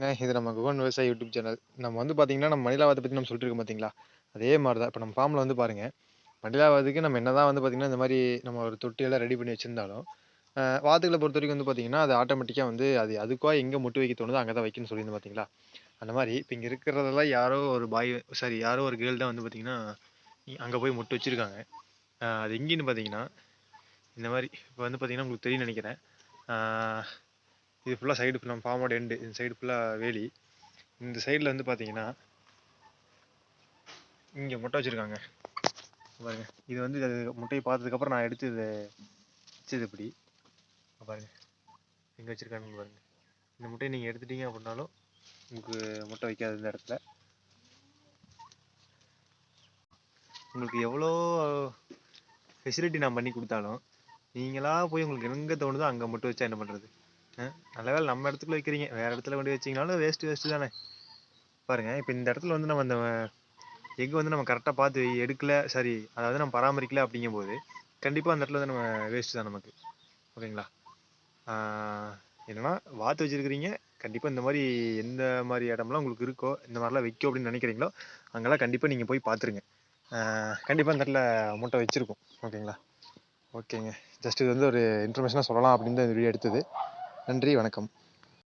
வணக்கங்க. இது நம்ம குகன் விவசாயி யூடியூப் சேனல். நம்ம வந்து பார்த்தீங்கன்னா, நம்ம மணிலாவத்த பத்தி நம்ம சொல்லிட்டு இருக்கோம் பார்த்தீங்களா? அதே மாரி தான். இப்ப நம்ம ஃபார்ம்ல வந்து பாருங்க, மணிலாவதுக்கு நம்ம என்னதான் வந்து பார்த்தீங்கன்னா, இந்த மாரி நம்ம ஒரு தொட்டியெல்லாம் ரெடி பண்ணி வச்சிருந்தாலும், வாத்துகள பொறுத்தவரைக்கும் வந்து பார்த்தீங்கன்னா, அது ஆட்டோமேட்டிக்கா வந்து அது அதுக்கா எங்க முட்டை வைக்க தோணுதோ, அங்க தான் வைக்கும்னு சொல்லியிருந்தேன் பார்த்தீங்களா? அந்த மாரி இப்ப இங்க இருக்கிறதெல்லாம் யாரோ ஒரு பாய் சாரி யாரோ ஒரு கேர்ள் தான் வந்து பார்த்தீங்கன்னா, அங்க போய் முட்டை வச்சிருக்காங்க. அது எங்கேன்னு பார்த்தீங்கன்னா, இந்த மாரி இப்ப வந்து பார்த்தீங்கன்னா, உங்களுக்கு தெரியும்னு நெனைக்கிறேன். ஆ இது ஃபுல்லா சைடு ஃபுல்லா நம்ம ஃபார்மோட எண்டு. இந்த சைடு ஃபுல்லா வேலி. இந்த சைடுல வந்து பார்த்தீங்கன்னா, இங்க முட்டை வச்சிருக்காங்க. பாருங்க. இது வந்து அது முட்டைய பார்த்ததுக்கப்புறம் நான் எடுத்து இத வச்சது இப்படி. பாருங்க. எங்க வச்சிருக்காங்கன்னு பாருங்க. இந்த முட்டைய நீங்க எடுத்துட்டீங்க அப்படின்னாலும், உங்களுக்கு முட்டை வைக்காது இந்த இடத்துல. உங்களுக்கு எவ்வளோ ஃபெசிலிட்டி நான் பண்ணி குடுத்தாலும், நீங்களா போய் உங்களுக்கு எங்க தோணுதோ அங்க முட்டை வச்சா என்ன பண்றது? நல்ல வேளை நம்ம இடத்துக்குள்ள வைக்கிறீங்க. வேற இடத்துல கொண்டு போய் வச்சீங்கனாலும் வேஸ்ட் தானே. பாருங்க. இப்ப இந்த இடத்துல வந்து நம்ம அந்த எக் வந்து நம்ம கரெக்டா பார்த்து எடுக்கல, சரி அதாவது நம்ம பராமரிக்கல அப்படிங்கும்போது, கண்டிப்பா அந்த இடத்துல வந்து நம்ம வேஸ்ட் தான் நமக்கு. ஓகேங்களா? ஆ என்னன்னா வாத்து வச்சிருக்கிறீங்க. கண்டிப்பா இந்த மாரி எந்த மாரி இடம்லாம் உங்களுக்கு இருக்கோ, இந்த மாரிலாம் வைக்கும் அப்படின்னு நினைக்கிறீங்களோ, அங்கெல்லாம் கண்டிப்பா நீங்க போய் பார்த்துருங்க. கண்டிப்பா இந்த இடத்துல முட்டை வச்சிருக்கும். ஓகேங்களா? ஓகேங்க. ஜஸ்ட் இது வந்து ஒரு இன்ஃபர்மேஷனா சொல்லலாம் அப்படின்னு தான் இந்த வீடியோ எடுத்தது. நன்றி, வணக்கம்.